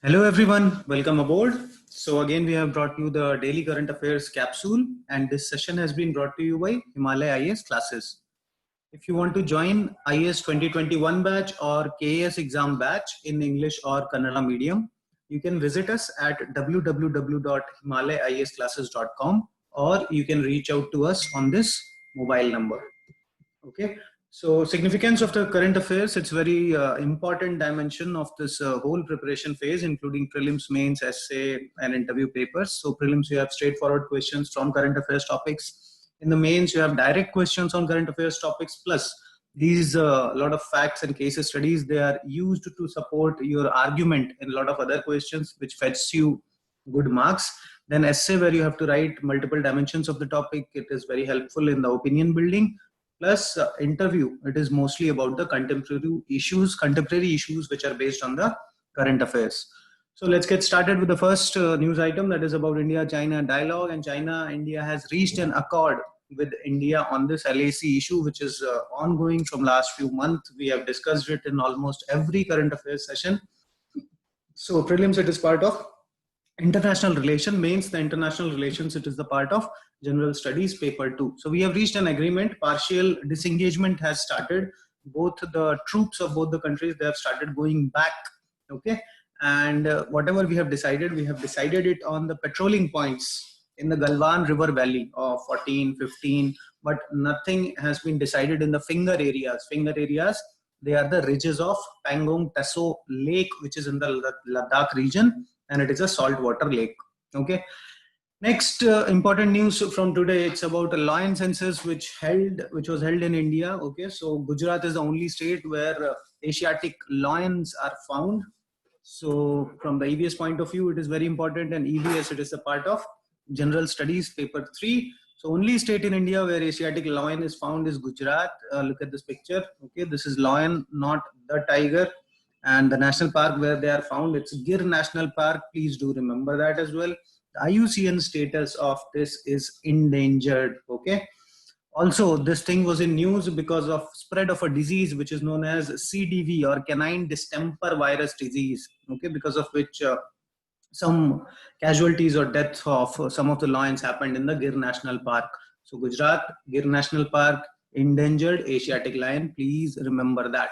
Hello everyone, welcome aboard. So again we have brought you the daily current affairs capsule, and this session has been brought to you by Himalaya IAS classes. If you want to join IAS 2021 batch or KAS exam batch in English or Kannada medium, you can visit us at www.himalayaiasclasses.com, or you can reach out to us on this mobile number. Okay. So significance of the current affairs, it's very important dimension of this whole preparation phase, including prelims, mains, essay, and interview papers. So prelims, you have straightforward questions from current affairs topics. In the mains, you have direct questions on current affairs topics, plus these lot of facts and case studies. They are used to support your argument in a lot of other questions, which fetches you good marks. Then essay, where you have to write multiple dimensions of the topic. It is very helpful in the opinion building. Plus interview, it is mostly about the contemporary issues which are based on the current affairs. So let's get started with the first news item, that is about India-China Dialogue. And India has reached an accord with India on this LAC issue, which is ongoing from last few months. We have discussed it in almost every current affairs session. So prelims, it is part of international relation. Mains, the international relations, it is the part of general studies paper 2. So we have reached an agreement. Partial disengagement has started. Both the troops of both the countries, they have started going back. Okay. And whatever we have decided it on the patrolling points in the Galwan River Valley of 14, 15, but nothing has been decided in the finger areas. Finger areas, they are the ridges of Pangong Taso Lake, which is in the Ladakh region, and it is a saltwater lake. Okay. Next important news from today, it's about a lion census which was held in India. Okay, so Gujarat is the only state where Asiatic lions are found. So from the EVS point of view, it is very important, and EVS, it is a part of general studies paper 3. So only state in India where Asiatic lion is found is Gujarat. Look at this picture. Okay, this is lion, not the tiger. And the national park where they are found, it's Gir National Park. Please do remember that as well. The IUCN status of this is endangered. Okay. Also, this thing was in news because of spread of a disease which is known as CDV, or canine distemper virus disease. Okay, because of which some casualties or deaths of some of the lions happened in the Gir National Park. So Gujarat, Gir National Park, endangered Asiatic lion. Please remember that.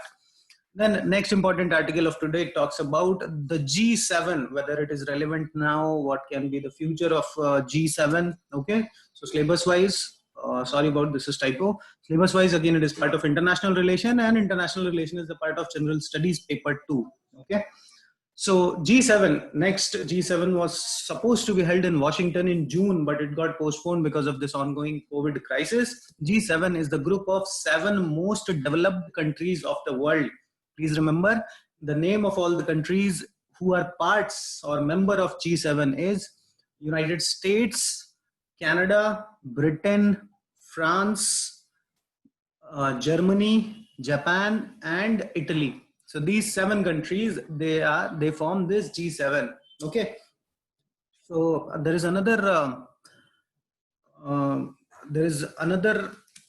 Then next important article of today talks about the G7, whether it is relevant now, what can be the future of G7. Okay, so syllabus wise, sorry about this is typo. Syllabus wise, again, it is part of international relation, and international relation is the part of general studies paper 2. Okay, so G7, next G7 was supposed to be held in Washington in June, but it got postponed because of this ongoing COVID crisis. G7 is the group of 7 most developed countries of the world. Please remember, the name of all the countries who are parts or member of G7 is United States, Canada, Britain, France, Germany, Japan, and Italy. So these 7 countries, they form this G7. Okay. So there is another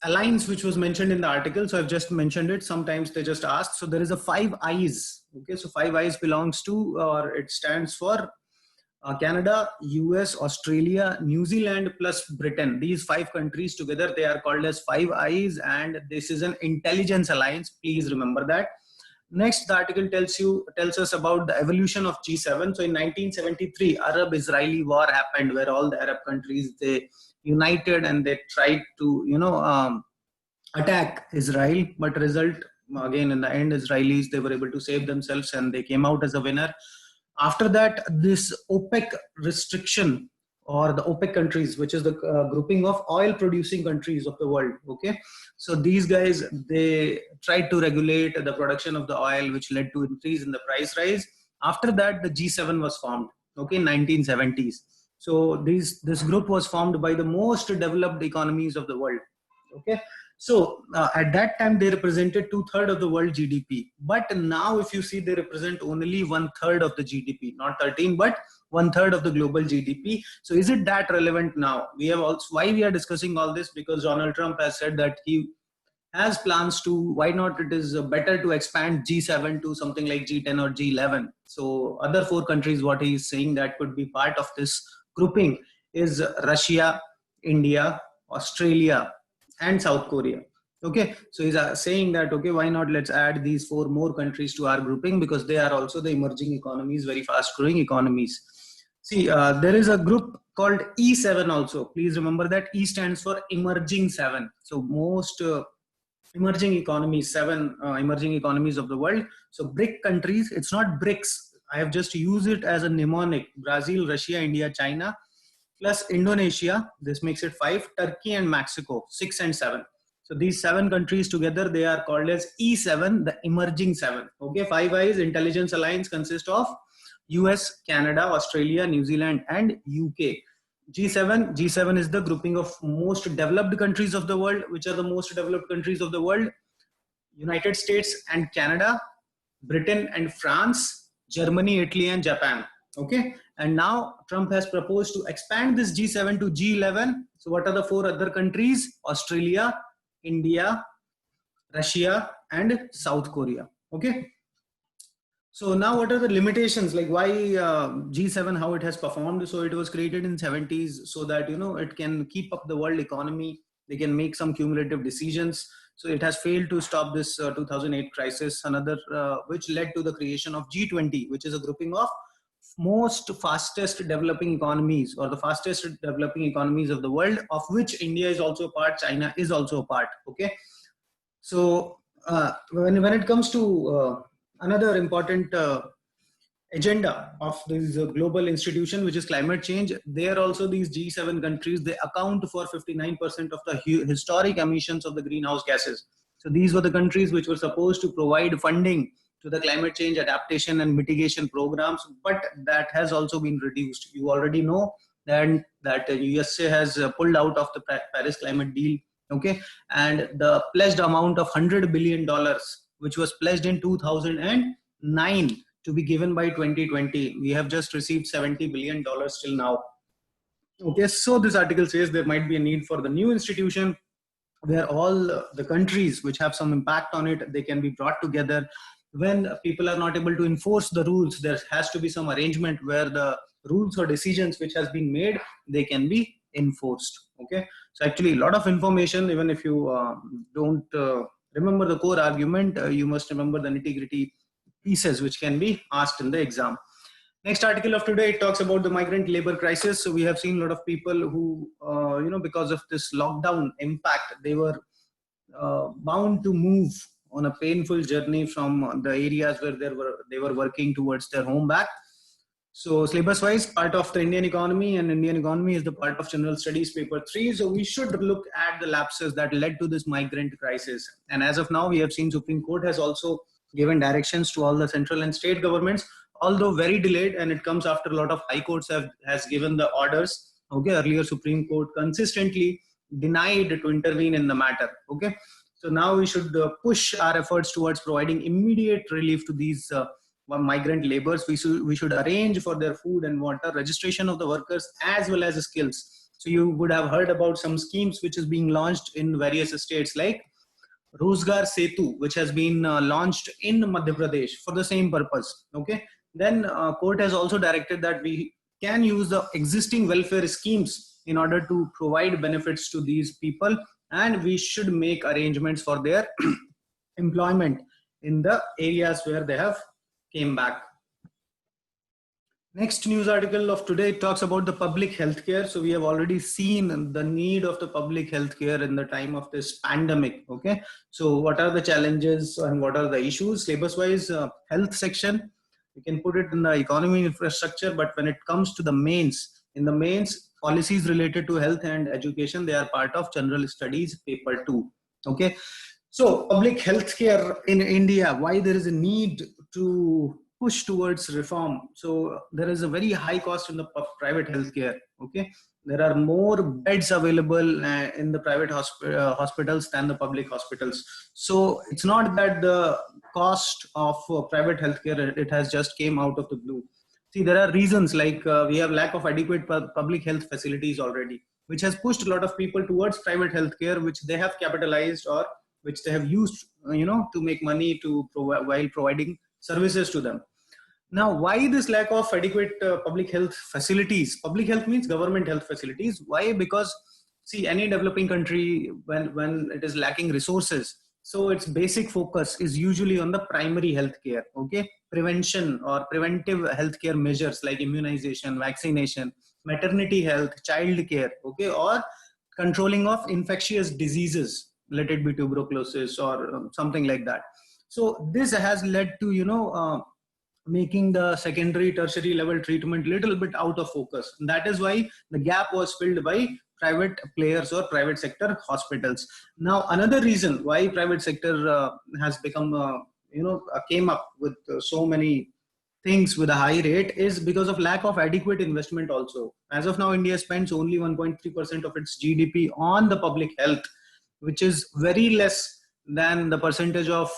alliance which was mentioned in the article. So I've just mentioned it. Sometimes they just ask. So there is a 5 eyes. Okay, so 5 eyes belongs to, or it stands for Canada, US, Australia, New Zealand plus Britain. These 5 countries together, they are called as 5 eyes, and this is an intelligence alliance. Please remember that. Next, the article tells us about the evolution of G7. So in 1973, Arab-Israeli war happened, where all the Arab countries, they united and they tried to attack Israel, but result, again, in the end, Israelis, they were able to save themselves and they came out as a winner. After that, this OPEC restriction, or the OPEC countries, which is the grouping of oil producing countries of the world. Okay, so these guys, they tried to regulate the production of the oil, which led to increase in the price rise. After that, the G7 was formed, okay, in 1970s. So this group was formed by the most developed economies of the world. Okay, so at that time they represented 2/3 of the world GDP, but now if you see, they represent only 1/3 of the GDP, not 13, but 1/3 of the global GDP. So is it that relevant now? We have also, why we are discussing all this, because Donald Trump has said that he has plans to, why not it is better to expand G7 to something like G10 or G11. So other 4 countries, what he is saying that could be part of this grouping is Russia, India, Australia, and South Korea. Okay, so he's saying that, okay, why not let's add these 4 more countries to our grouping, because they are also the emerging economies, very fast growing economies. See, there is a group called E7 also. Please remember that E stands for emerging 7. So most emerging economies, 7 emerging economies of the world. So BRIC countries, it's not BRICS. I have just used it as a mnemonic. Brazil, Russia, India, China, plus Indonesia. This makes it 5. Turkey and Mexico, 6 and 7. So these 7 countries together, they are called as E7, the emerging 7. Okay, Five Eyes Intelligence Alliance consists of US, Canada, Australia, New Zealand, and UK. G7 is the grouping of most developed countries of the world. Which are the most developed countries of the world? United States and Canada, Britain and France, Germany, Italy, and Japan. Okay, and now Trump has proposed to expand this G7 to G11. So what are the 4 other countries? Australia, India, Russia, and South Korea. Okay. So now what are the limitations, like why G7, how it has performed? So it was created in 70s so that, you know, it can keep up the world economy. They can make some cumulative decisions. So it has failed to stop this 2008 crisis, another which led to the creation of G20, which is a grouping of most fastest developing economies, or the fastest developing economies of the world, of which India is also a part, China is also a part. Okay. So when it comes to another important agenda of this global institution, which is climate change, there also these G7 countries, they account for 59% of the historic emissions of the greenhouse gases. So these were the countries which were supposed to provide funding to the climate change adaptation and mitigation programs, but that has also been reduced. You already know that USA has pulled out of the Paris climate deal. Okay, and the pledged amount of $100 billion, which was pledged in 2009 to be given by 2020, we have just received $70 billion till now. Okay, so this article says there might be a need for the new institution where all the countries which have some impact on it, they can be brought together. When people are not able to enforce the rules, there has to be some arrangement where the rules or decisions which has been made, they can be enforced. Okay, so actually a lot of information. Even if you don't remember the core argument, you must remember the nitty-gritty pieces which can be asked in the exam. Next article of today, it talks about the migrant labor crisis. So we have seen a lot of people who, because of this lockdown impact, they were bound to move on a painful journey from the areas where they were working towards their home back. So syllabus wise, part of the Indian economy, and Indian economy is the part of general studies paper 3. So we should look at the lapses that led to this migrant crisis. And as of now, we have seen Supreme Court has also given directions to all the central and state governments, although very delayed, and it comes after a lot of high courts has given the orders. Okay, earlier Supreme Court consistently denied to intervene in the matter. Okay, so now we should push our efforts towards providing immediate relief to these migrant laborers. We should arrange for their food and water, registration of the workers, as well as skills. So you would have heard about some schemes which is being launched in various states, like Rozgar Setu, which has been launched in Madhya Pradesh for the same purpose. Okay, then court has also directed that we can use the existing welfare schemes in order to provide benefits to these people, and we should make arrangements for their employment in the areas where they have came back. Next news article of today talks about the public healthcare. So we have already seen the need of the public healthcare in the time of this pandemic. Okay, so what are the challenges and what are the issues? Syllabus wise, health section, you can put it in the economy infrastructure, but when it comes to the mains, in the mains, policies related to health and education, they are part of general studies paper 2. Okay, so public healthcare in India, why there is a need to push towards reform. So there is a very high cost in the private healthcare. Okay, there are more beds available in the private hospitals than the public hospitals. So it's not that the cost of private healthcare, it has just came out of the blue. See, there are reasons like we have lack of adequate public health facilities already, which has pushed a lot of people towards private healthcare, which they have capitalized or which they have used, to make money to provide while providing services to them. Now, why this lack of adequate public health facilities? Public health means government health facilities. Why? Because see, any developing country, when it is lacking resources, so its basic focus is usually on the primary healthcare, okay? Prevention or preventive healthcare measures like immunization, vaccination, maternity health, child care, okay? Or controlling of infectious diseases, let it be tuberculosis or something like that. So this has led to, making the secondary, tertiary level treatment little bit out of focus. And that is why the gap was filled by private players or private sector hospitals. Now, another reason why private sector has become, came up with so many things with a high rate is because of lack of adequate investment also. As of now, India spends only 1.3% of its GDP on the public health, which is very less than the percentage of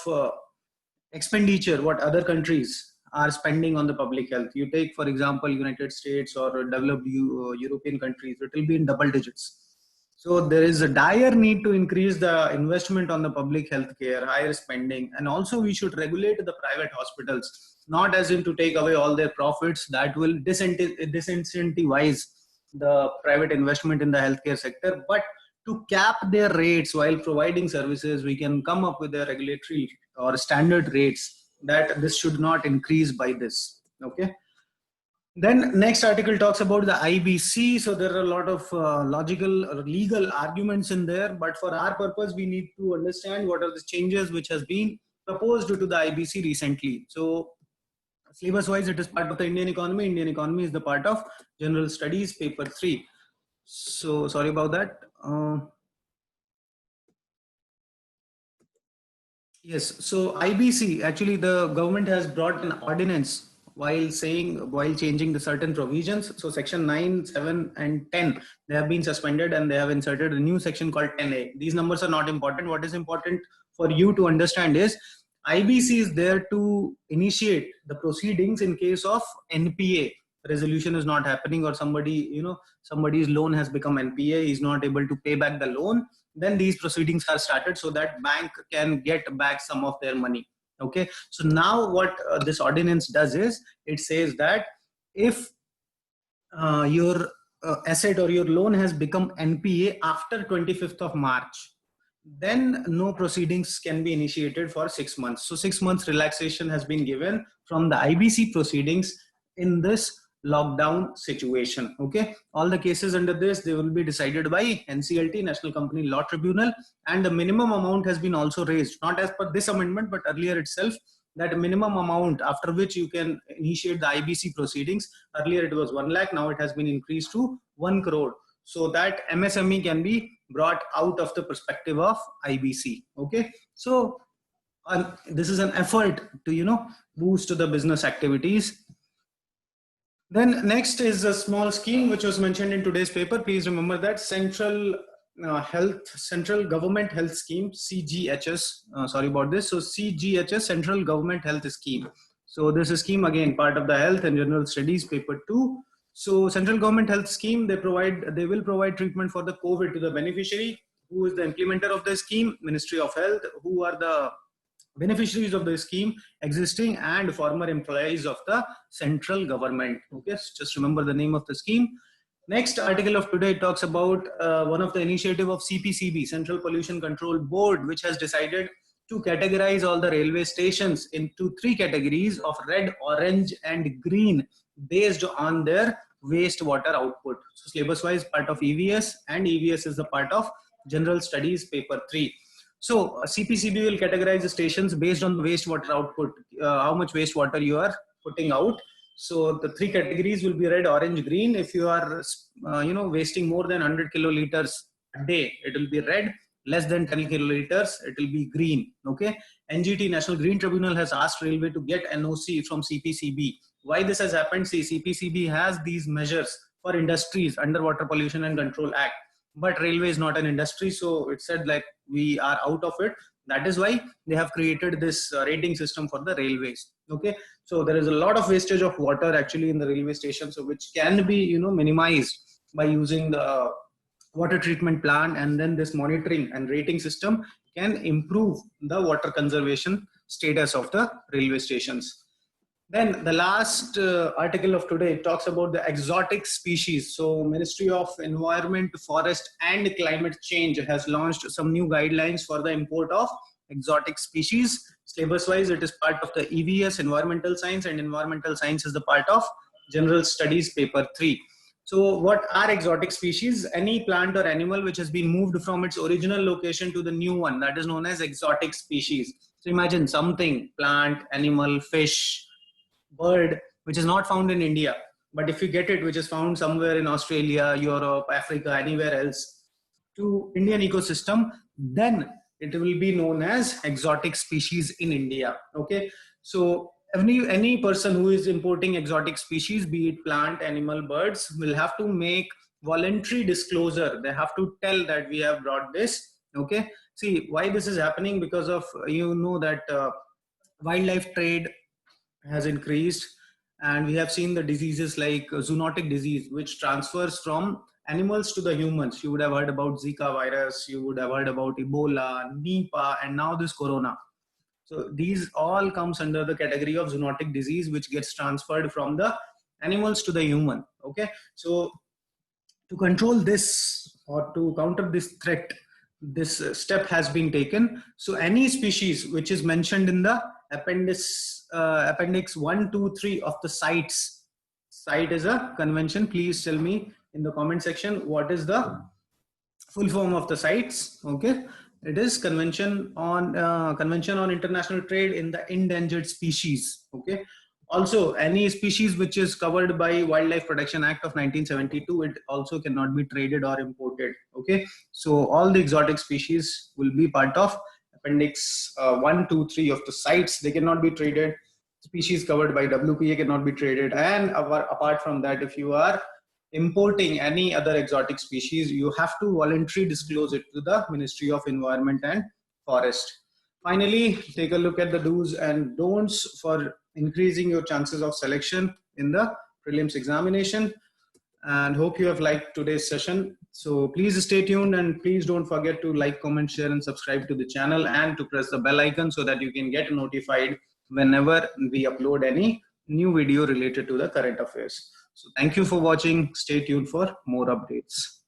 expenditure what other countries are spending on the public health. You take, for example, United States or developed European countries, it will be in double digits. So there is a dire need to increase the investment on the public health care, higher spending, and also we should regulate the private hospitals, not as in to take away all their profits. That will disincentivize the private investment in the healthcare sector, but to cap their rates while providing services, we can come up with a regulatory or standard rates that this should not increase by this, okay? Then next article talks about the IBC. So there are a lot of logical or legal arguments in there, but for our purpose, we need to understand what are the changes which has been proposed to the IBC recently. So syllabus wise, it is part of the Indian economy. Indian economy is the part of general studies, paper 3. So sorry about that. Yes, so IBC, actually the government has brought an ordinance while changing the certain provisions. So section 9, 7 and 10, they have been suspended and they have inserted a new section called 10A. These numbers are not important. What is important for you to understand is IBC is there to initiate the proceedings in case of NPA. Resolution is not happening or somebody's loan has become NPA, is not able to pay back the loan. Then these proceedings are started so that bank can get back some of their money. Okay, so now what this ordinance does is it says that if your asset or your loan has become NPA after 25th of March, then no proceedings can be initiated for 6 months. So 6 months relaxation has been given from the IBC proceedings in this lockdown situation. Okay, all the cases under this, they will be decided by NCLT, National Company Law Tribunal, and the minimum amount has been also raised, not as per this amendment but earlier itself, that minimum amount after which you can initiate the IBC proceedings. Earlier it was 1 lakh, now it has been increased to 1 crore, so that MSME can be brought out of the perspective of IBC. Okay, so this is an effort to boost the business activities. Then next is a small scheme which was mentioned in today's paper. Please remember that Central Government Health Scheme, CGHS. Sorry about this. So CGHS, Central Government Health Scheme. So this is scheme again part of the Health and General Studies paper 2. So Central Government Health Scheme, they will provide treatment for the COVID to the beneficiary. Who is the implementer of the scheme? Ministry of Health. Who are the beneficiaries of the scheme? Existing and former employees of the central government. Okay, just remember the name of the scheme. Next article of today talks about one of the initiative of CPCB, Central Pollution Control Board, which has decided to categorize all the railway stations into 3 categories of red, orange and green based on their wastewater output. So syllabus wise part of EVS, and EVS is the part of General Studies paper 3. So CPCB will categorize the stations based on the wastewater output, how much wastewater you are putting out. So the 3 categories will be red, orange, green. If you are wasting more than 100 kiloliters a day, it will be red. Less than 10 kiloliters, it will be green. Okay, NGT, National Green Tribunal, has asked Railway to get NOC from CPCB. Why this has happened? See, CPCB has these measures for industries under Water Pollution and Control Act, but railway is not an industry, so it said like we are out of it. That is why they have created this rating system for the railways. Okay, so there is a lot of wastage of water actually in the railway station, so which can be minimized by using the water treatment plant, and then this monitoring and rating system can improve the water conservation status of the railway stations. Then the last article of today talks about the exotic species. So Ministry of Environment, Forest and Climate Change has launched some new guidelines for the import of exotic species. Syllabus wise, it is part of the EVS, Environmental Science, and Environmental Science is the part of General Studies paper 3. So what are exotic species? Any plant or animal which has been moved from its original location to the new one, that is known as exotic species. So imagine something, plant, animal, fish, bird, which is not found in India, but if you get it, which is found somewhere in Australia, Europe, Africa, anywhere else, to Indian ecosystem, then it will be known as exotic species in India. Okay, so any person who is importing exotic species, be it plant, animal, birds, will have to make voluntary disclosure. They have to tell that we have brought this. Okay, see why this is happening, because of that wildlife trade has increased, and we have seen the diseases like zoonotic disease, which transfers from animals to the humans. You would have heard about Zika virus, you would have heard about Ebola, Nipah, and now this corona. So these all comes under the category of zoonotic disease, which gets transferred from the animals to the human. Okay, so to control this or to counter this threat, this step has been taken. So any species which is mentioned in the appendix 1, 2, 3 of the CITES. CITE is a convention. Please tell me in the comment section what is the full form of the CITES. Okay, it is Convention on International Trade in the Endangered Species. Okay. Also, any species which is covered by Wildlife Protection Act of 1972, it also cannot be traded or imported. Okay, so all the exotic species will be part of appendix 1, 2, 3 of the CITES. They cannot be traded. Species covered by WPA cannot be traded. And apart from that, if you are importing any other exotic species, you have to voluntarily disclose it to the Ministry of Environment and Forest. Finally, take a look at the do's and don'ts for increasing your chances of selection in the prelims examination, and hope you have liked today's session. So please stay tuned, and please don't forget to like, comment, share and subscribe to the channel, and to press the bell icon so that you can get notified whenever we upload any new video related to the current affairs. So thank you for watching. Stay tuned for more updates.